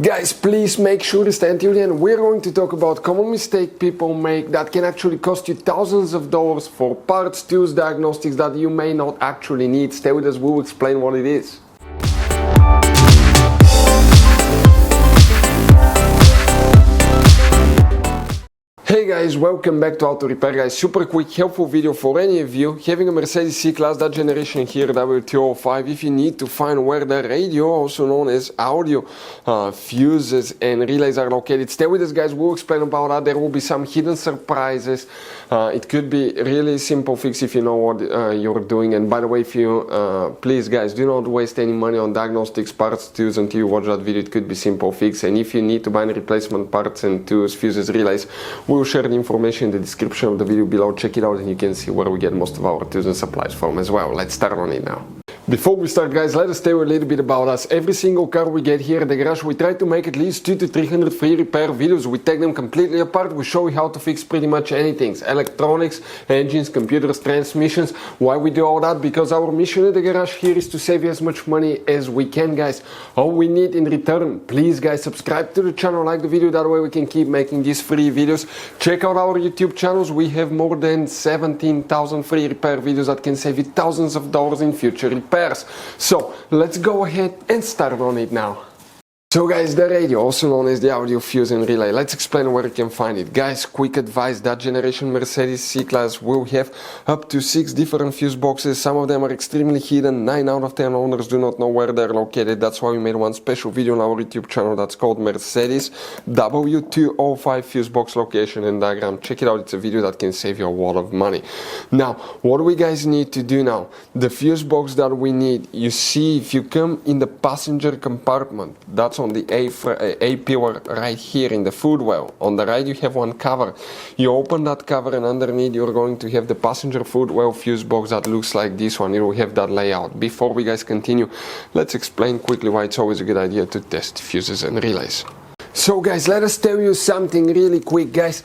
Guys, please make sure to stay until the end. We're going to talk about common mistake people make that can actually cost you thousands of dollars for parts, tools, diagnostics that you may not actually need. Stay with us, we'll explain what it is. Hey guys, welcome back to Auto Repair guys. Super quick helpful video for any of you having a Mercedes C-Class, that generation here, W205. If you need to find where the radio, also known as audio, fuses and relays are located, stay with us guys, we'll explain about that. There will be some hidden surprises. It could be really simple fix if you know what you're doing. And by the way, if you please guys, do not waste any money on diagnostics, parts, tools until you watch that video. It could be simple fix. And if you need to buy any replacement parts and tools, fuses, relays, we'll share the information in the description of the video below. Check it out and you can see where we get most of our tools and supplies from as well. Let's start on it now. Before we start guys, let us tell you a little bit about us. Every single car we get here at the garage, we try to make at least 200 to 300 free repair videos. We take them completely apart. We show you how to fix pretty much anything. Electronics, engines, computers, transmissions. Why we do all that? Because our mission at the garage here is to save you as much money as we can guys. All we need in return, please guys, subscribe to the channel, like the video, that way we can keep making these free videos. Check out our YouTube channels. We have more than 17,000 free repair videos that can save you thousands of dollars in future repairs. So let's go ahead and start on it now. So guys, the radio, also known as the audio fuse and relay, let's explain where you can find it. Guys, quick advice, that generation Mercedes C-Class will have up to 6 different fuse boxes. Some of them are extremely hidden. 9 out of 10 owners do not know where they're located. That's why we made one special video on our YouTube channel that's called Mercedes W205 fuse box location and diagram. Check it out, it's a video that can save you a lot of money. Now, what do we guys need to do now? The fuse box that we need, you see, if you come in the passenger compartment, that's on the A pillar right here in the footwell. On the right you have one cover. You open that cover and underneath you're going to have the passenger footwell fuse box that looks like this one. You will have that layout. Before we guys continue, let's explain quickly why it's always a good idea to test fuses and relays. So guys, let us tell you something really quick guys.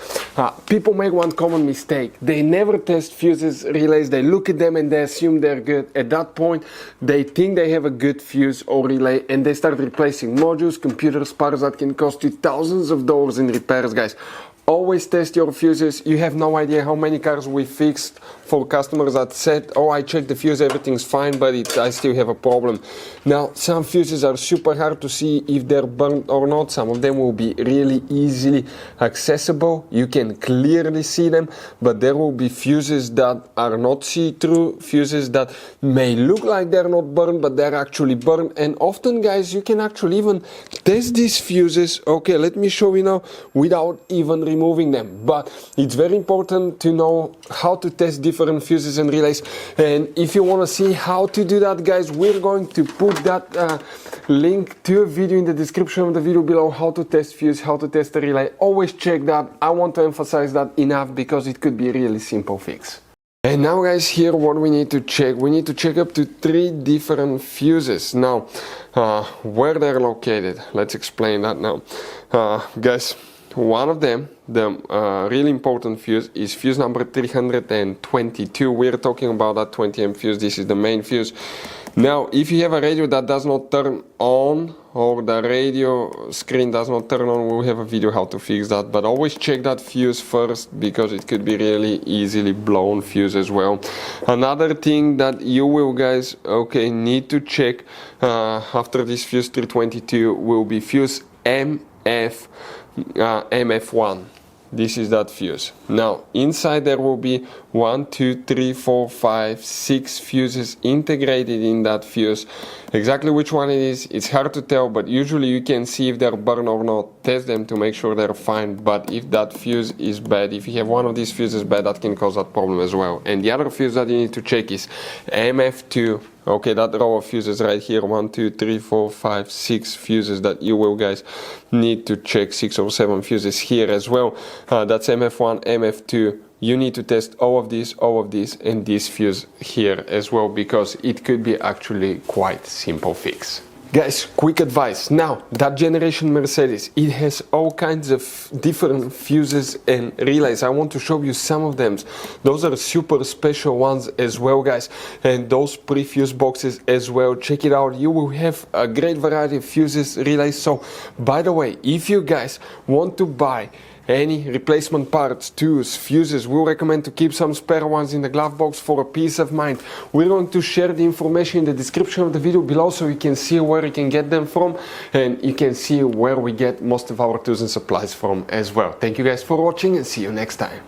People make one common mistake. They never test fuses, relays. They look at them and they assume they're good. At that point, they think they have a good fuse or relay and they start replacing modules, computers, parts that can cost you thousands of dollars in repairs guys. Always test your fuses. You have no idea how many cars we fixed for customers that said, oh, I checked the fuse, everything's fine, but I still have a problem. Now, some fuses are super hard to see if they're burnt or not. Some of them will be really easily accessible. You can clearly see them, but there will be fuses that are not see-through, fuses that may look like they're not burned, but they're actually burned. And often, guys, you can actually even test these fuses. Okay, let me show you now without even removing them. But it's very important to know how to test different fuses and relays. And if you want to see how to do that, guys, we're going to put that link to a video in the description of the video below, how to test fuse, how to test the relay. Always check that. I want to emphasize that enough because it could be a really simple fix. And now guys, here what we need to check. We need to check up to 3 different fuses. Now, where they're located. Let's explain that now. Guys, one of them, the really important fuse, is fuse number 322. We're talking about that 20 amp fuse. This is the main fuse. Now, if you have a radio that does not turn on, or the radio screen does not turn on, we'll have a video how to fix that. But always check that fuse first, because it could be really easily blown fuse as well. Another thing that you will guys, okay, need to check after this fuse 322 will be fuse MF1. This is that fuse. Now inside there will be 1, 2, 3, 4, 5, 6 fuses integrated in that fuse. Exactly which one it is, it's hard to tell, but usually you can see if they're burned or not. Test them to make sure they're fine. But if that fuse is bad, if you have one of these fuses bad, that can cause that problem as well. And the other fuse that you need to check is MF2. Okay, that row of fuses right here, 1, 2, 3, 4, 5, 6 fuses that you will guys need to check, 6 or 7 fuses here as well. That's MF1, MF2. You need to test all of these, and this fuse here as well, because it could be actually quite simple fix. Guys, quick advice. Now, that generation Mercedes, it has all kinds of different fuses and relays. I want to show you some of them. Those are super special ones as well, guys. And those pre-fuse boxes as well. Check it out. You will have a great variety of fuses, relays. So, by the way, if you guys want to buy any replacement parts, tools, fuses, we'll recommend to keep some spare ones in the glove box for a peace of mind. We're going to share the information in the description of the video below so you can see where you can get them from, and you can see where we get most of our tools and supplies from as well. Thank you guys for watching and see you next time.